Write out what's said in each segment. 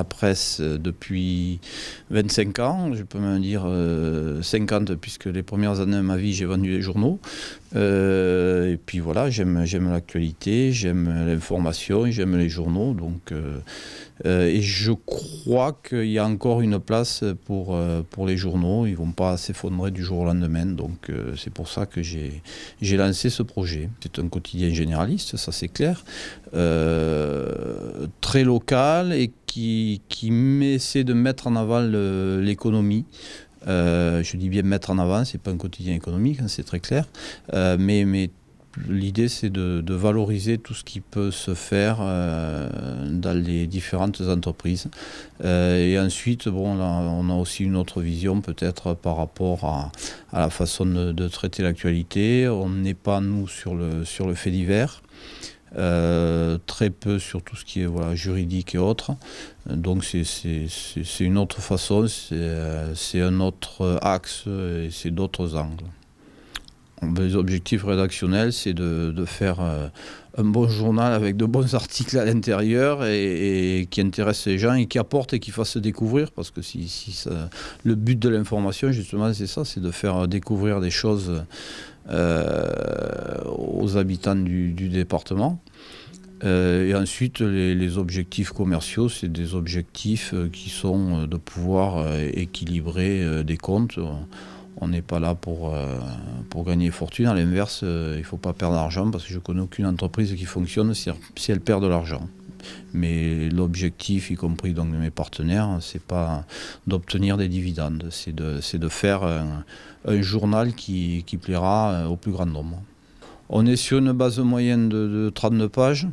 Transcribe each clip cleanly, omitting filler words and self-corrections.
la presse depuis 25 ans, je peux même dire 50, puisque les premières années de ma vie, j'ai vendu des journaux. Et puis voilà, j'aime l'actualité, j'aime l'information, j'aime les journaux. Donc, et je crois qu'il y a encore une place pour les journaux. Ils ne vont pas s'effondrer du jour au lendemain. Donc c'est pour ça que j'ai lancé ce projet. C'est un quotidien généraliste, ça c'est clair. Très local et qui essaie de mettre en avant l'économie. Je dis bien mettre en avant, c'est pas un quotidien économique, hein, c'est très clair. Mais l'idée, c'est de valoriser tout ce qui peut se faire dans les différentes entreprises. Et ensuite, bon, là, on a aussi une autre vision peut-être par rapport à la façon de traiter l'actualité. On n'est pas, nous, sur le fait divers. Très peu sur tout ce qui est juridique et autres. Donc c'est une autre façon, c'est un autre axe et c'est d'autres angles. Les objectifs rédactionnels, c'est de faire un bon journal avec de bons articles à l'intérieur et qui intéressent les gens et qui apportent et qui fassent découvrir, parce que le but de l'information, justement, c'est ça, c'est de faire découvrir des choses aux habitants du département. Et ensuite, les objectifs commerciaux, c'est des objectifs qui sont de pouvoir équilibrer des comptes. On n'est pas là pour gagner fortune. À l'inverse, il ne faut pas perdre d'argent, parce que je ne connais aucune entreprise qui fonctionne si elle perd de l'argent. Mais l'objectif, y compris donc de mes partenaires, c'est pas d'obtenir des dividendes, c'est de faire un journal qui plaira au plus grand nombre. On est sur une base moyenne de 32 pages.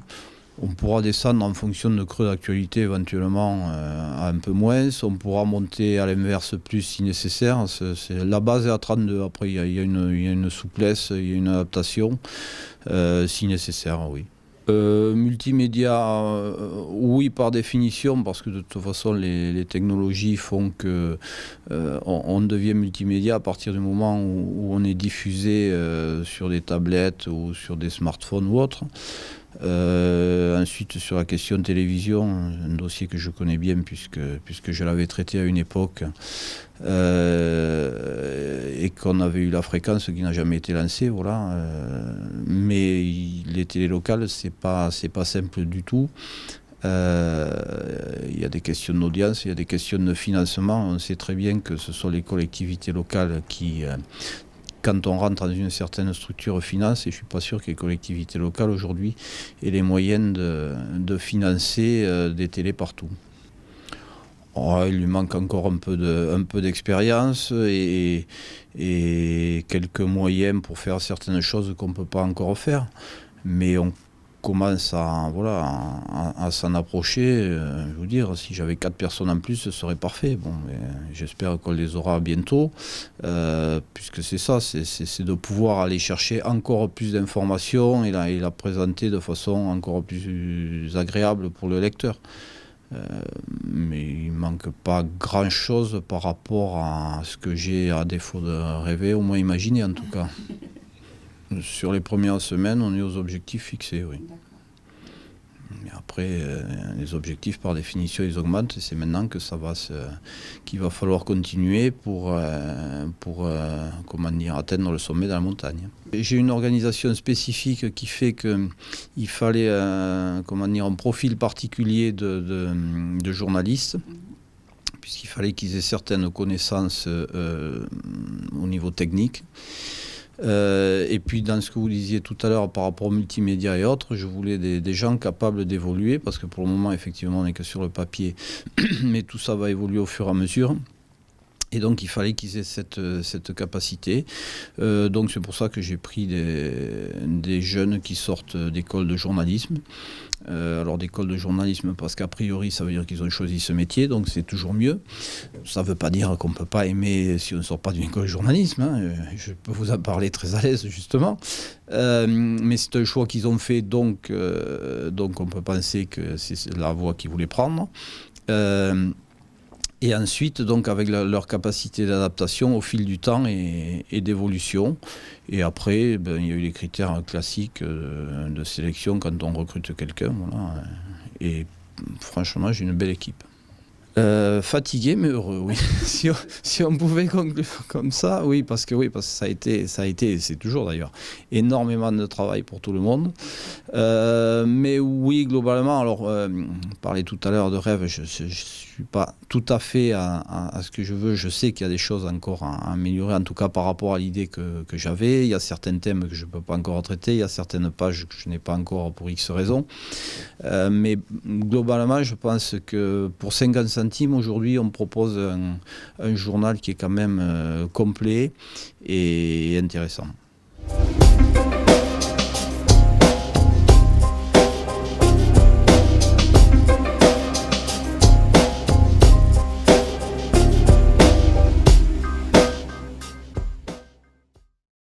On pourra descendre en fonction de creux d'actualité éventuellement à un peu moins. On pourra monter à l'inverse plus si nécessaire. La base est à 32. Après, il y a une souplesse, il y a une adaptation si nécessaire, oui. Multimédia, oui, par définition, parce que de toute façon les technologies font que on devient multimédia à partir du moment où on est diffusé sur des tablettes ou sur des smartphones ou autres. Ensuite, sur la question de télévision, un dossier que je connais bien puisque je l'avais traité à une époque et qu'on avait eu la fréquence qui n'a jamais été lancée, voilà. Mais les télés locales, c'est pas simple du tout. Il y a des questions d'audience, il y a des questions de financement. On sait très bien que ce sont les collectivités locales qui quand on rentre dans une certaine structure finance, et je ne suis pas sûr que les collectivités locales aujourd'hui aient les moyens de financer des télés partout. Oh, il lui manque encore un peu d'expérience et quelques moyens pour faire certaines choses qu'on ne peut pas encore faire. Mais on commence à s'en approcher. Je veux dire, si j'avais 4 personnes en plus, ce serait parfait. Bon, j'espère qu'on les aura bientôt, puisque c'est ça, c'est de pouvoir aller chercher encore plus d'informations et la présenter de façon encore plus agréable pour le lecteur. Mais il ne manque pas grand-chose par rapport à ce que j'ai, à défaut de rêver, au moins imaginer en tout cas. Sur les premières semaines, on est aux objectifs fixés, oui. Mais après, les objectifs, par définition, ils augmentent et c'est maintenant que qu'il va falloir continuer pour atteindre le sommet de la montagne. Et j'ai une organisation spécifique qui fait qu'il fallait un profil particulier de journaliste, puisqu'il fallait qu'ils aient certaines connaissances au niveau technique. Et puis dans ce que vous disiez tout à l'heure par rapport aux multimédia et autres, je voulais des gens capables d'évoluer, parce que pour le moment effectivement on n'est que sur le papier, mais tout ça va évoluer au fur et à mesure. Et donc il fallait qu'ils aient cette capacité. Donc c'est pour ça que j'ai pris des jeunes qui sortent d'école de journalisme. Alors d'école de journalisme parce qu'a priori ça veut dire qu'ils ont choisi ce métier, donc c'est toujours mieux. Ça ne veut pas dire qu'on ne peut pas aimer si on ne sort pas d'une école de journalisme, hein. Je peux vous en parler très à l'aise justement. Mais c'est un choix qu'ils ont fait, donc on peut penser que c'est la voie qu'ils voulaient prendre. Et ensuite, donc, avec leur capacité d'adaptation au fil du temps et d'évolution. Et après, il y a eu les critères classiques de sélection quand on recrute quelqu'un. Voilà. Et franchement, j'ai une belle équipe. Fatigué mais heureux, oui. Si on pouvait conclure comme ça, oui, parce que ça a été, c'est toujours d'ailleurs, énormément de travail pour tout le monde. Mais oui, globalement, alors, on parlait tout à l'heure de rêve, je ne suis pas tout à fait à ce que je veux. Je sais qu'il y a des choses encore à améliorer, en tout cas par rapport à l'idée que j'avais. Il y a certains thèmes que je ne peux pas encore traiter, il y a certaines pages que je n'ai pas encore pour X raisons. Mais globalement, je pense que pour 50 centimes, aujourd'hui, on propose un journal qui est quand même complet et intéressant.